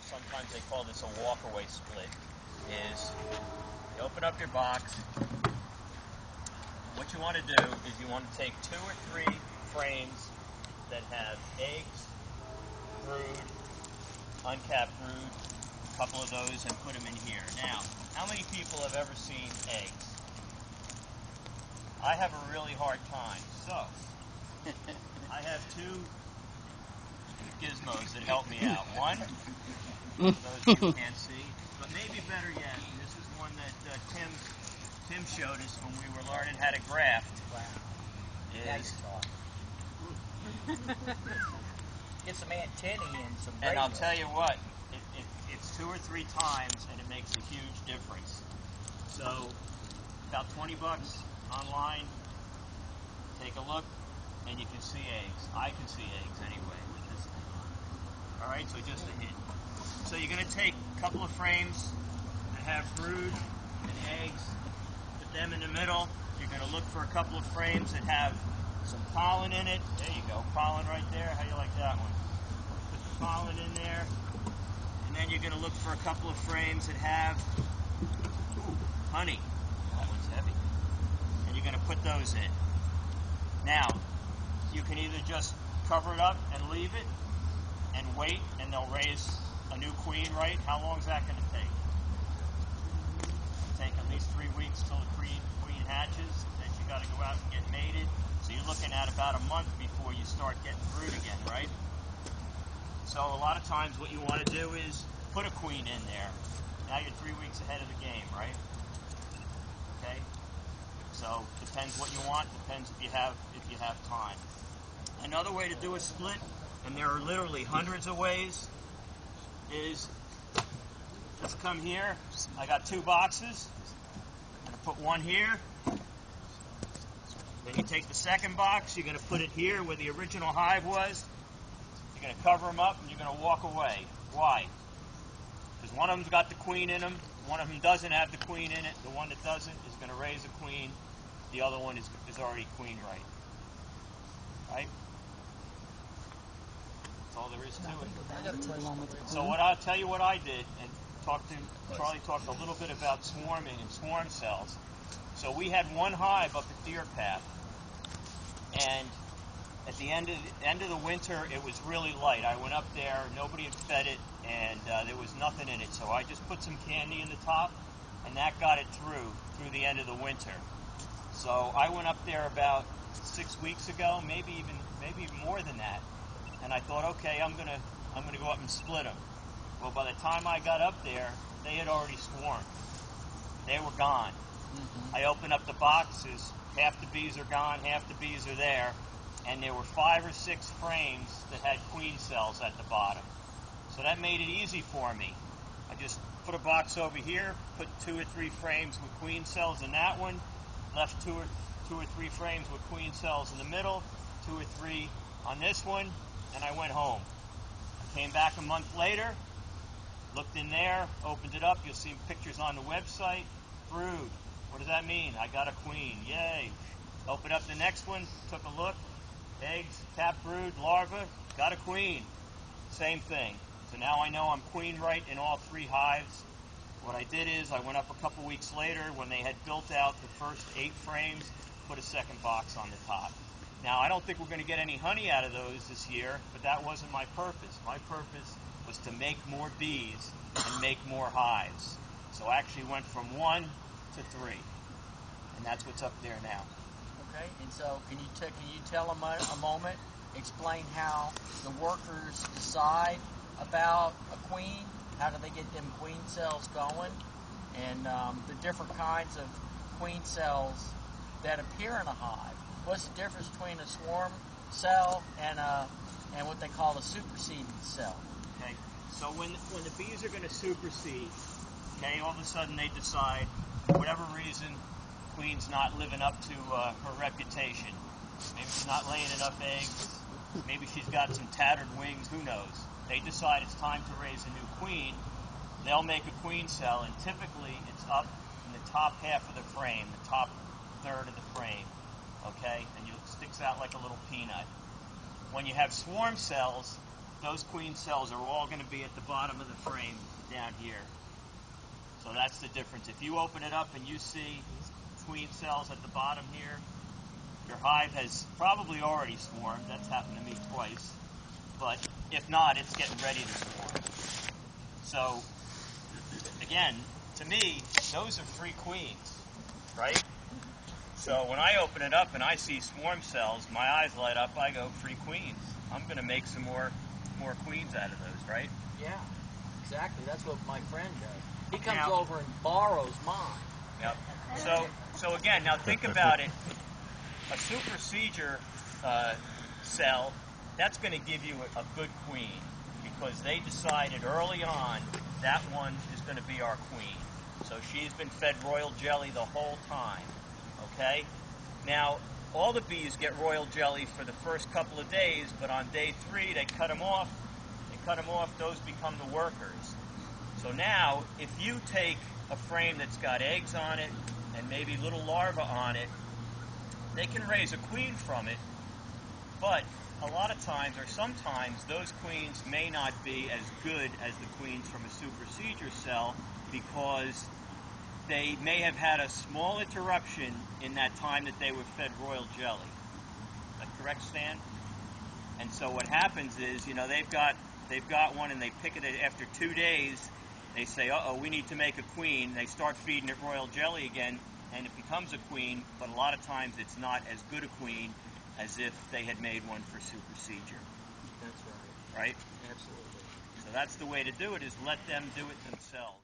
sometimes they call this a walkaway split, is you open up your box. What you want to do is you want to take 2 or 3 frames that have eggs, brood, uncapped brood, a couple of those, and put them in here. Now, how many people have ever seen eggs? I have a really hard time, so I have 2 gizmos that help me out. One, those you can't see, but maybe better yet, and this is one that Tim showed us when we were learning how to graft. Wow. Now you're talking. Get some antennae and some radio. And I'll tell you what, it's 2 or 3 times, and it makes a huge difference. So, about 20 bucks online. Take a look, and you can see eggs. I can see eggs anyway with this thing on. All right, so just a hint. So you're going to take a couple of frames that have brood and eggs, put them in the middle. You're going to look for a couple of frames that have some pollen in it. There you go, pollen right there. How do you like that one? Put the pollen in there. And then you're going to look for a couple of frames that have honey. That one's heavy. And you're going to put those in. Now, you can either just cover it up and leave it and wait, and they'll raise a new queen, right? How long is that going to take? It'll take at least 3 weeks till the queen hatches. Then you got to go out and get mated. So you're looking at about a month before you start getting brood again, right? So a lot of times what you want to do is put a queen in there. Now you're 3 weeks ahead of the game, right? Okay? So depends what you want, depends if you have time. Another way to do a split, and there are literally hundreds of ways, is just come here. I got 2 boxes. I'm going to put one here. Then you take the second box, you're going to put it here where the original hive was. You're going to cover them up and you're going to walk away. Why? Because one of them's got the queen in them, one of them doesn't have the queen in it. The one that doesn't is going to raise a queen. The other one is already queen right. Right? That's all there is to it. So I'll tell you what I did, and Charlie talked a little bit about swarming and swarm cells. So we had one hive up at Deer Path, and at the end of the winter, it was really light. I went up there, nobody had fed it, and there was nothing in it. So I just put some candy in the top, and that got it through the end of the winter. So I went up there about 6 weeks ago, maybe even more than that, and I thought, okay, I'm gonna go up and split them. Well, by the time I got up there, they had already swarmed. They were gone. Mm-hmm. I opened up the boxes, half the bees are gone, half the bees are there, and there were 5 or 6 frames that had queen cells at the bottom. So that made it easy for me. I just put a box over here, put 2 or 3 frames with queen cells in that one, left 2 or 3 frames with queen cells in the middle, 2 or 3 on this one, and I went home. I came back a month later, looked in there, opened it up. You'll see pictures on the website. Brood. What does that mean? I got a queen. Yay. Open up the next one, took a look. Eggs, capped brood, larva, got a queen. Same thing. So now I know I'm queen right in all 3 hives. What I did is I went up a couple weeks later when they had built out the first 8 frames, put a second box on the top. Now, I don't think we're going to get any honey out of those this year, but that wasn't my purpose. My purpose was to make more bees and make more hives. So I actually went from 1 to 3, and that's what's up there now. Okay, and so can you tell them a moment, explain how the workers decide about a queen? How do they get them queen cells going? And the different kinds of queen cells that appear in a hive. What's the difference between a swarm cell and what they call a superseding cell? Okay, so when the bees are going to supersede, okay, all of a sudden they decide, for whatever reason, queen's not living up to her reputation. Maybe she's not laying enough eggs. Maybe she's got some tattered wings. Who knows? They decide it's time to raise a new queen. They'll make a queen cell, and typically it's up in the top half of the frame, the top third of the frame, okay? And it sticks out like a little peanut. When you have swarm cells, those queen cells are all going to be at the bottom of the frame down here. So that's the difference. If you open it up and you see queen cells at the bottom here, your hive has probably already swarmed. That's happened to me twice. But if not, it's getting ready to swarm. So, again, to me, those are free queens, right? So when I open it up and I see swarm cells, my eyes light up. I go, free queens. I'm going to make some more queens out of those, right? Yeah, exactly. That's what my friend does. He comes over and borrows mine. Yep. So again, now think about it. A supersedure cell, that's going to give you a good queen because they decided early on that one is going to be our queen. So she's been fed royal jelly the whole time. Okay? Now, all the bees get royal jelly for the first couple of days, but on day 3 they cut them off. Those become the workers. So now, if you take a frame that's got eggs on it and maybe little larvae on it, they can raise a queen from it, but a lot of times, or sometimes, those queens may not be as good as the queens from a supersedure cell because they may have had a small interruption in that time that they were fed royal jelly. Is that correct, Stan? And so what happens is, you know, they've got one and they pick it after 2 days. They say, uh-oh, we need to make a queen. They start feeding it royal jelly again, and it becomes a queen, but a lot of times it's not as good a queen as if they had made one for supersedure. That's right. Right? Absolutely. So that's the way to do it, is let them do it themselves.